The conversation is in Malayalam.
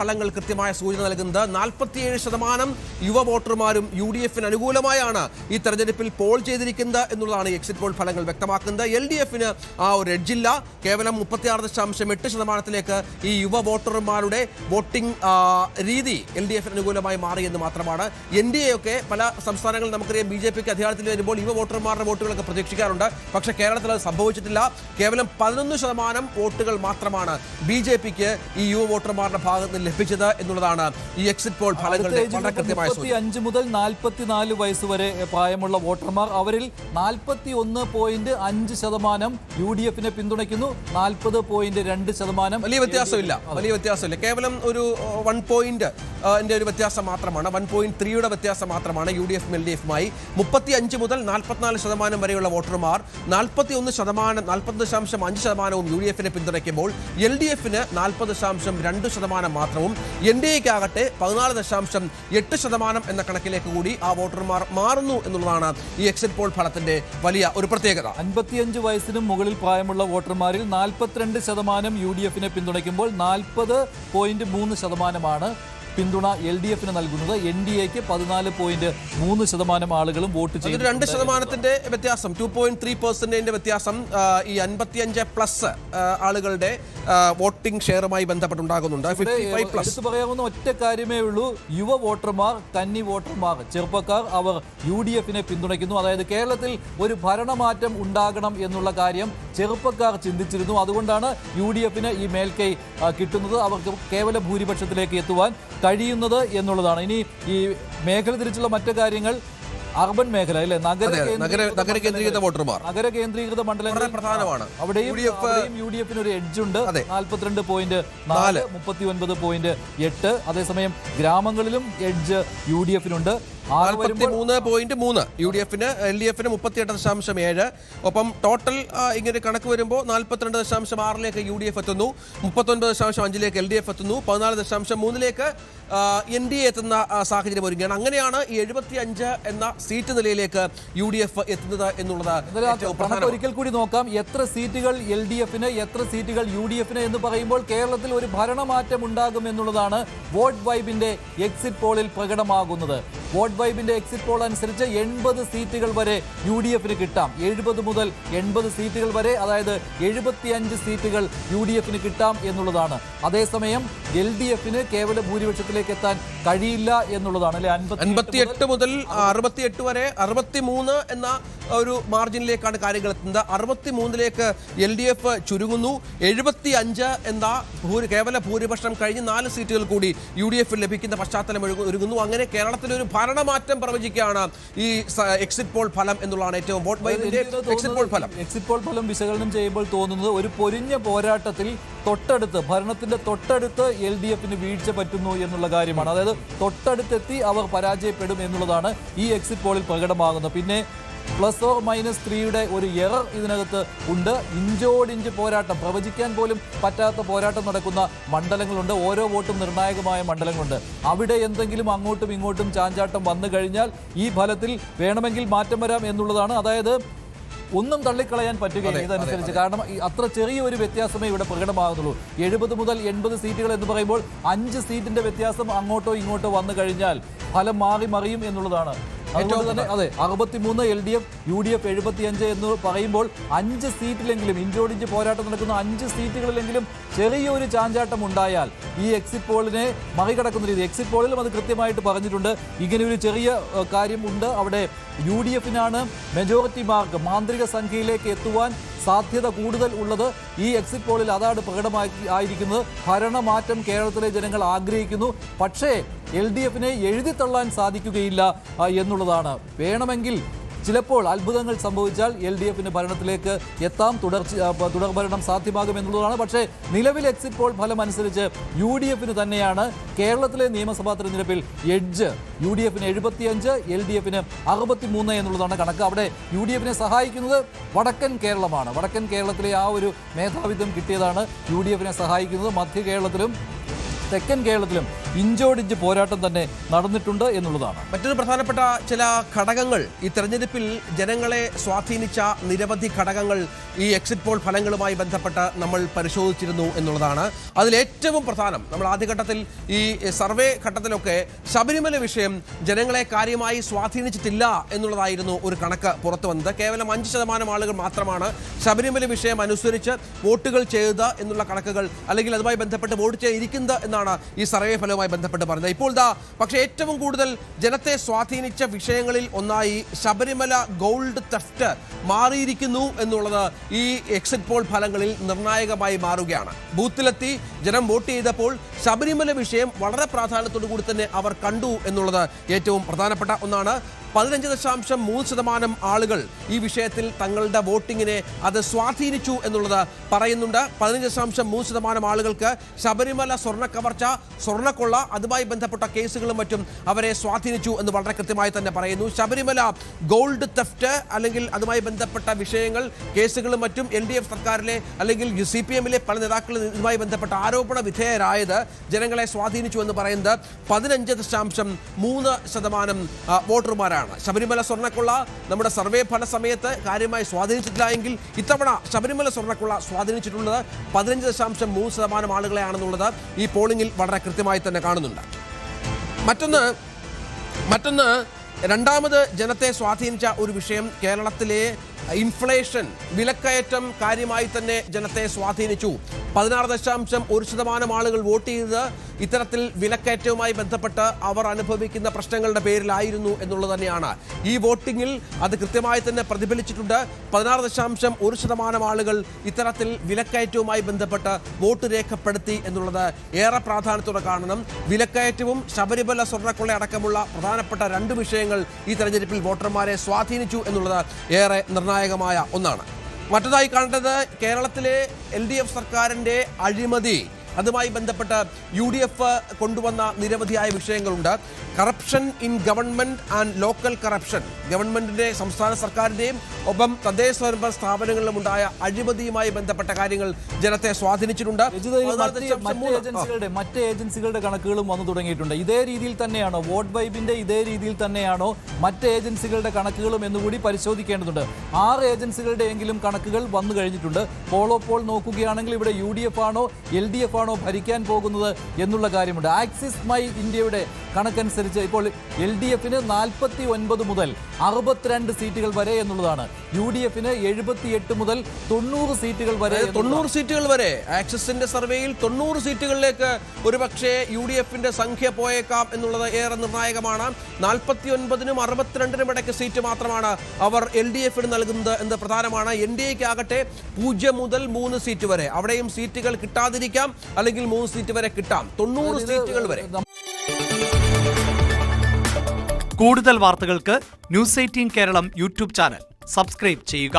ഫലങ്ങൾ കൃത്യമായ സൂചന നൽകുന്നത് 47% യുവ വോട്ടർമാരും UDF അനുകൂലമായാണ് ഈ തെരഞ്ഞെടുപ്പിൽ പോൾ ചെയ്തിരിക്കുന്നത് എന്നുള്ളതാണ് എക്സിറ്റ് പോൾ ഫലങ്ങൾ വ്യക്തമാക്കുന്നത്. LDF ആ ഒരു എഡ്ജില്ല. കേവലം 36.8% ഈ യുവ വോട്ടർമാരുടെ വോട്ടിംഗ് രീതി LDF അനുകൂലമായി മാറിയെന്ന് മാത്രമാണ്. NDA ഒക്കെ പല സംസ്ഥാനങ്ങളിൽ നമുക്കറിയാം BJPക്ക് അധികാരത്തിൽ വരുമ്പോൾ യുവ വോട്ടർമാരുടെ വോട്ടുകളൊക്കെ പ്രതീക്ഷിക്കാറുണ്ട്. പക്ഷേ കേരളത്തിൽ അത് സംഭവിച്ചിട്ടില്ല. കേവലം 11% വോട്ടുകൾ മാത്രമാണ് BJPക്ക് ഈ യുവ വോട്ടർമാരുടെ ഭാഗത്ത് നിന്ന് ലഭിച്ചത് എന്നുള്ളതാണ് ഈ എക്സിറ്റ് പോൾ ഫലങ്ങളുടെ വളരെ കൃത്യമായ സൂചന. 35 മുതൽ 44 വയസ്സ് വരെ പ്രായമുള്ള വോട്ടർമാർ, അവരിൽ 41.5% UDF പിന്തുണയ്ക്കുന്നു, 40.2%. വലിയ വ്യത്യാസമില്ല. കേവലം ഒരു 1 പോയിന്റ് ഒരു വ്യത്യാസം മാത്രമാണ്. 1.3 വ്യത്യാസം മാത്രമാണ് UDF LDFുമായി. 35 മുതൽ 44% വരെയുള്ള വോട്ടർമാർ 40.5% UDF പിന്തുണയ്ക്കുമ്പോൾ LDF 40.2% മാത്രവും NDAക്കാകട്ടെ 14.8% എന്ന കണക്കിലേക്ക് കൂടി ആ വോട്ടർമാർ മാറുന്നു എന്നുള്ളതാണ് ഈ എക്സിറ്റ് പോൾ ഫലത്തിന്റെ വലിയ ഒരു പ്രത്യേകത. 55 വയസ്സിനും മുകളിൽ പ്രായമുള്ള വോട്ടർമാരിൽ 42% UDF പിന്തുണയ്ക്കുമ്പോൾ 40.3% പിന്തുണ LDF നൽകുന്നത്. NDAക്ക് 14.3% ആളുകളും വോട്ട് ചെയ്തു. 2% വ്യത്യാസം, 2.3% വ്യത്യാസം ഈ 55+ ആളുകളുടെ വോട്ടിംഗ് ഷെയറുമായി ബന്ധപ്പെട്ടുണ്ടാകുന്നുണ്ട്. എടുത്തു പറയാവുന്ന ഒറ്റ കാര്യമേ ഉള്ളൂ, യുവ വോട്ടർമാർ, കന്നി വോട്ടർമാർ, ചെറുപ്പക്കാർ അവർ UDF പിന്തുണയ്ക്കുന്നു. അതായത് കേരളത്തിൽ ഒരു ഭരണമാറ്റം ഉണ്ടാകണം എന്നുള്ള കാര്യം ചെറുപ്പക്കാർ ചിന്തിച്ചിരുന്നു. അതുകൊണ്ടാണ് UDF ഈ മേൽക്കൈ കിട്ടുന്നത്, അവർക്ക് കേവല ഭൂരിപക്ഷത്തിലേക്ക് എത്തുവാൻ കഴിയുന്നത് എന്നുള്ളതാണ്. ഇനി ഈ മേഖല തിരിച്ചുള്ള മറ്റു കാര്യങ്ങൾ, അർബൻ മേഖല അല്ലെ, നഗര കേന്ദ്രീകൃത വോട്ടർമാർ, നഗര കേന്ദ്രീകൃത മണ്ഡലങ്ങൾ പ്രധാനമാണ്. അവിടെയും UDF ഒരു എഡ്ജ് ഉണ്ട്, 42.4, 39.8. അതേസമയം ഗ്രാമങ്ങളിലും എഡ്ജ് UDF 43.3, UDF LDF 38.7. ഒപ്പം ടോട്ടൽ ഇങ്ങനെ കണക്ക് വരുമ്പോൾ 42.6 UDF എത്തുന്നു, 39.5 LDF എത്തുന്നു, 14.3 NDA എത്തുന്ന സാഹചര്യം ഒരുങ്ങുകയാണ്. അങ്ങനെയാണ് ഈ 75 എന്ന സീറ്റ് നിലയിലേക്ക് UDF എത്തുന്നത് എന്നുള്ളത്. ഒരിക്കൽ കൂടി നോക്കാം, എത്ര സീറ്റുകൾ LDF, എത്ര സീറ്റുകൾ UDF എന്ന് പറയുമ്പോൾ കേരളത്തിൽ ഒരു ഭരണമാറ്റം ഉണ്ടാകും എന്നുള്ളതാണ് വോട്ട് വൈബിന്റെ എക്സിറ്റ് പോളിൽ പ്രകടമാകുന്നത്. വോട്ട് വൈബിന്റെ എക്സിറ്റ് പോൾ അനുസരിച്ച് 80 സീറ്റുകൾ വരെ UDF കിട്ടാം. 70 മുതൽ 80 സീറ്റുകൾ വരെ, അതായത് 75 സീറ്റുകൾ UDF കിട്ടാം എന്നുള്ളതാണ്. അതേസമയം LDF കേവല ഭൂരിപക്ഷത്തിലേക്ക് എത്താൻ കഴിയില്ല എന്നുള്ളതാണ്. 58 മുതൽ 68 വരെ 63 എന്ന ഒരു മാർജിനിലേക്കാണ് കാര്യങ്ങൾ എത്തുന്നത്. 63ലേക്ക് LDF ചുരുങ്ങുന്നു. 75 എന്ന കേവല ഭൂരിപക്ഷം കഴിഞ്ഞ് 4 സീറ്റുകൾ കൂടി UDF ലഭിക്കുന്ന പശ്ചാത്തലം ഒരുങ്ങുന്നു. അങ്ങനെ കേരളത്തിലൊരു ഭരണമാറ്റം പ്രവചിക്കുകയാണ് ഈ എക്സിറ്റ് പോൾ ഫലം എന്നുള്ളതാണ് ഏറ്റവും വോട്ട് വൈബിന്റെ എക്സിറ്റ് പോൾ ഫലം. എക്സിറ്റ് പോൾ ഫലം വിശകലനം ചെയ്യുമ്പോൾ തോന്നുന്നത് ഒരു പൊരിഞ്ഞ പോരാട്ടത്തിൽ ഭരണത്തിന്റെ തൊട്ടടുത്ത് LDF വീഴ്ച പറ്റുന്നു എന്നുള്ള കാര്യമാണ്. അതായത് തൊട്ടടുത്തെത്തി അവർ പരാജയപ്പെടും എന്നുള്ളതാണ് ഈ എക്സിറ്റ് പോളിൽ പ്രകടമാകുന്നത്. പിന്നെ +or-3 ഒരു എറർ ഇതിനകത്ത് ഉണ്ട്. ഇഞ്ചോടിഞ്ച് പോരാട്ടം, പ്രവചിക്കാൻ പോലും പറ്റാത്ത പോരാട്ടം നടക്കുന്ന മണ്ഡലങ്ങളുണ്ട്. ഓരോ വോട്ടും നിർണായകമായ മണ്ഡലങ്ങളുണ്ട്. അവിടെ എന്തെങ്കിലും അങ്ങോട്ടും ഇങ്ങോട്ടും ചാഞ്ചാട്ടം വന്നു കഴിഞ്ഞാൽ ഈ ഫലത്തിൽ വേണമെങ്കിൽ മാറ്റം വരാം എന്നുള്ളതാണ്. അതായത് ഒന്നും തള്ളിക്കളയാൻ പറ്റുകയില്ല ഇതനുസരിച്ച്. കാരണം അത്ര ചെറിയൊരു വ്യത്യാസമേ ഇവിടെ പ്രകടമാകുന്നുള്ളൂ. 70 മുതൽ 80 സീറ്റുകൾ എന്ന് പറയുമ്പോൾ 5 സീറ്റിന്റെ വ്യത്യാസം അങ്ങോട്ടോ ഇങ്ങോട്ടോ വന്നു കഴിഞ്ഞാൽ ഫലം മറിയും എന്നുള്ളതാണ്. അതുകൊണ്ട് തന്നെ അതെ, 63 LDF, UDF 75 എന്ന് പറയുമ്പോൾ 5 സീറ്റിലെങ്കിലും, ഇഞ്ചോടിഞ്ച് പോരാട്ടം നടക്കുന്ന 5 സീറ്റുകളിലെങ്കിലും ചെറിയൊരു ചാഞ്ചാട്ടം ഉണ്ടായാൽ ഈ എക്സിറ്റ് പോളിനെ മറികടക്കുന്ന രീതി, എക്സിറ്റ് പോളിലും അത് കൃത്യമായിട്ട് പറഞ്ഞിട്ടുണ്ട്. ഇങ്ങനെയൊരു ചെറിയ കാര്യം ഉണ്ട്. അവിടെ UDF മെജോറിറ്റി മാർക്ക്, മാന്ത്രിക സംഖ്യയിലേക്ക് എത്തുവാൻ സാധ്യത കൂടുതൽ ഉള്ളത്. ഈ എക്സിറ്റ് പോളിൽ അതാണ് പ്രകടമായിരിക്കുന്നത്. ഭരണമാറ്റം കേരളത്തിലെ ജനങ്ങൾ ആഗ്രഹിക്കുന്നു. പക്ഷേ LDF എഴുതിത്തള്ളാൻ സാധിക്കുകയില്ല എന്നുള്ളതാണ്. വേണമെങ്കിൽ ചിലപ്പോൾ അത്ഭുതങ്ങൾ സംഭവിച്ചാൽ LDF ഭരണത്തിലേക്ക് എത്താം, തുടർഭരണം സാധ്യമാകും എന്നുള്ളതാണ്. പക്ഷേ നിലവിലെ എക്സിറ്റ് പോൾ ഫലം അനുസരിച്ച് UDF തന്നെയാണ് കേരളത്തിലെ നിയമസഭാ തെരഞ്ഞെടുപ്പിൽ എഡ്ജ്. UDF 75, LDF 63 എന്നുള്ളതാണ് കണക്ക്. അവിടെ UDF സഹായിക്കുന്നത് വടക്കൻ കേരളമാണ്. വടക്കൻ കേരളത്തിലെ ആ ഒരു മേധാവിത്വം കിട്ടിയതാണ് UDF സഹായിക്കുന്നത്. മധ്യ കേരളത്തിലും തെക്കൻ കേരളത്തിലും ഇഞ്ചോടിഞ്ച് പോരാട്ടം തന്നെ നടന്നിട്ടുണ്ട് എന്നുള്ളതാണ്. മറ്റൊരു പ്രധാനപ്പെട്ട ചില ഘടകങ്ങൾ, ഈ തെരഞ്ഞെടുപ്പിൽ ജനങ്ങളെ സ്വാധീനിച്ച നിരവധി ഘടകങ്ങൾ ഈ എക്സിറ്റ് പോൾ ഫലങ്ങളുമായി ബന്ധപ്പെട്ട് നമ്മൾ പരിശോധിച്ചിരുന്നു എന്നുള്ളതാണ്. അതിലേറ്റവും പ്രധാനം, നമ്മൾ ആദ്യഘട്ടത്തിൽ ഈ സർവേ ഘട്ടത്തിലൊക്കെ ശബരിമല വിഷയം ജനങ്ങളെ കാര്യമായി സ്വാധീനിച്ചിട്ടില്ല എന്നുള്ളതായിരുന്നു ഒരു കണക്ക് പുറത്തു വന്നത്. കേവലം 5% ആളുകൾ മാത്രമാണ് ശബരിമല വിഷയം അനുസരിച്ച് വോട്ടുകൾ ചെയ്തത് എന്നുള്ള കണക്കുകൾ, അല്ലെങ്കിൽ അതുമായി ബന്ധപ്പെട്ട് വോട്ട് ചെയ്തിരിക്കുന്നത് എന്നാണ് ഈ സർവേ ഫലവുമായി ബന്ധപ്പെട്ട് പറയുന്നത്. ഇപ്പോൾ പക്ഷേ ഏറ്റവും കൂടുതൽ ജനത്തെ സ്വാധീനിച്ച വിഷയങ്ങളിൽ ഒന്നായി ശബരിമല ഗോൾഡ് തെഫ്റ്റ് മാറിയിരിക്കുന്നു എന്നുള്ളത് ഈ എക്സിറ്റ് പോൾ ഫലങ്ങളിൽ നിർണായകമായി മാറുകയാണ്. ബൂത്തിലെത്തി ജനം വോട്ട് ചെയ്തപ്പോൾ ശബരിമല വിഷയം വളരെ പ്രാധാന്യത്തോടു കൂടി തന്നെ അവർ കണ്ടു എന്നുള്ളത് ഏറ്റവും പ്രധാനപ്പെട്ട ഒന്നാണ്. 15.3% ആളുകൾ ഈ വിഷയത്തിൽ തങ്ങളുടെ വോട്ടിങ്ങിനെ അത് സ്വാധീനിച്ചു എന്നുള്ളത് പറയുന്നുണ്ട്. 15.3% ആളുകൾക്ക് ശബരിമല സ്വർണ്ണ കവർച്ച, സ്വർണ്ണക്കൊള്ള, അതുമായി ബന്ധപ്പെട്ട കേസുകളും മറ്റും അവരെ സ്വാധീനിച്ചു എന്ന് വളരെ കൃത്യമായി തന്നെ പറയുന്നു. ശബരിമല ഗോൾഡ് തെഫ്റ്റ് അല്ലെങ്കിൽ അതുമായി ബന്ധപ്പെട്ട വിഷയങ്ങൾ, കേസുകളും മറ്റും LDF സർക്കാരിലെ അല്ലെങ്കിൽ CPM-ലെ പല നേതാക്കളും ഇതുമായി ബന്ധപ്പെട്ട ആരോപണ വിധേയരായത് ജനങ്ങളെ സ്വാധീനിച്ചു എന്ന് പറയുന്നത് 15.3% വോട്ടർമാരാണ്. ശബരിമല സ്വർണ്ണക്കൊള്ള നമ്മുടെ സർവേ ഫല സമയത്ത് കാര്യമായി സ്വാധീനിച്ചിട്ടില്ല എങ്കിൽ ഇത്തവണ ശബരിമല സ്വർണ്ണക്കൊള്ള സ്വാധീനിച്ചിട്ടുള്ളത് 15.3% ആളുകളെയാണെന്നുള്ളത് ഈ പോളിംഗിൽ വളരെ കൃത്യമായി തന്നെ കാണുന്നുണ്ട്. മറ്റൊന്ന് രണ്ടാമത് ജനത്തെ സ്വാധീനിച്ച ഒരു വിഷയം കേരളത്തിലെ ഇൻഫ്ലേഷൻ, വിലക്കയറ്റം കാര്യമായി തന്നെ ജനത്തെ സ്വാധീനിച്ചു. 16.1% ആളുകൾ വോട്ട് ചെയ്തത് ഇത്തരത്തിൽ വിലക്കയറ്റവുമായി ബന്ധപ്പെട്ട് അവർ അനുഭവിക്കുന്ന പ്രശ്നങ്ങളുടെ പേരിലായിരുന്നു എന്നുള്ളത് തന്നെയാണ്. ഈ വോട്ടിങ്ങിൽ അത് കൃത്യമായി തന്നെ പ്രതിഫലിച്ചിട്ടുണ്ട്. 16.1% ആളുകൾ ഇത്തരത്തിൽ വിലക്കയറ്റവുമായി ബന്ധപ്പെട്ട് വോട്ട് രേഖപ്പെടുത്തി എന്നുള്ളത് ഏറെ പ്രാധാന്യത്തോടെ കാണണം. വിലക്കയറ്റവും ശബരിമല സ്വർണ്ണക്കൊള്ള അടക്കമുള്ള പ്രധാനപ്പെട്ട 2 വിഷയങ്ങൾ ഈ തെരഞ്ഞെടുപ്പിൽ വോട്ടർമാരെ സ്വാധീനിച്ചു എന്നുള്ളത് ഏറെ നിർണായകമായ ഒന്നാണ്. മറ്റൊന്നായി കാണേണ്ടത് കേരളത്തിലെ LDF സർക്കാരിൻ്റെ അഴിമതി, അതുമായി ബന്ധപ്പെട്ട് UDF കൊണ്ടുവന്ന നിരവധിയായ വിഷയങ്ങളുണ്ട്. Corruption in government and local corruption, ഗവൺമെന്റിന്റെ, സംസ്ഥാന സർക്കാരിന്റെയും ഒപ്പം തദ്ദേശ സ്വയംഭരണ സ്ഥാപനങ്ങളിലും ഉണ്ടായ അഴിമതിയുമായി ബന്ധപ്പെട്ട കാര്യങ്ങൾ ജനത്തെ സ്വാധീനിച്ചിട്ടുണ്ട്. മറ്റ് ഏജൻസികളുടെ കണക്കുകളും വന്നു തുടങ്ങിയിട്ടുണ്ട്. ഇതേ രീതിയിൽ തന്നെയാണോ വോട്ട് വൈബിന്റെ, ഇതേ രീതിയിൽ തന്നെയാണോ മറ്റ് ഏജൻസികളുടെ കണക്കുകളും എന്നുകൂടി പരിശോധിക്കേണ്ടതുണ്ട്. 6 ഏജൻസികളുടെ എങ്കിലും കണക്കുകൾ വന്നു കഴിഞ്ഞിട്ടുണ്ട്. പോൾ നോക്കുകയാണെങ്കിൽ ഇവിടെ UDF ആണോ LDF ആണോ ഭരിക്കാൻ പോകുന്നത് എന്നുള്ള കാര്യമുണ്ട്. ആക്സിസ് മൈ ഇന്ത്യയുടെ കണക്കനുസരിച്ച് ഇപ്പോൾ LDF-ന് 49 മുതൽ 62 സീറ്റുകൾ വരെ എന്നുള്ളതാണ്. UDF-ന് 78 മുതൽ 90 സീറ്റുകൾ വരെ. 90 സീറ്റുകൾ വരെ ആക്സിസിന്റെ സർവേയിൽ 90 സീറ്റുകളിലേക്ക് ഒരുപക്ഷെ UDF-ന്റെ സംഖ്യ പോയേക്കാം എന്നുള്ളത് ഏറെ നിർണായകമാണ്. 49-നും 62-നും ഇടയ്ക്ക് സീറ്റ് മാത്രമാണ് അവർ LDF-ന് നൽകുന്നത് എന്ന് പ്രധാനമാണ്. NDA-ക്ക് ആകട്ടെ 0 മുതൽ 3 സീറ്റ് വരെ, അവിടെയും സീറ്റുകൾ കിട്ടാതിരിക്കാം, അല്ലെങ്കിൽ 3 സീറ്റ് വരെ കിട്ടാം. 90 സീറ്റുകൾ വരെ. കൂടുതൽ വാർത്തകൾക്ക് News 18 Keralam YouTube channel subscribe ചെയ്യുക.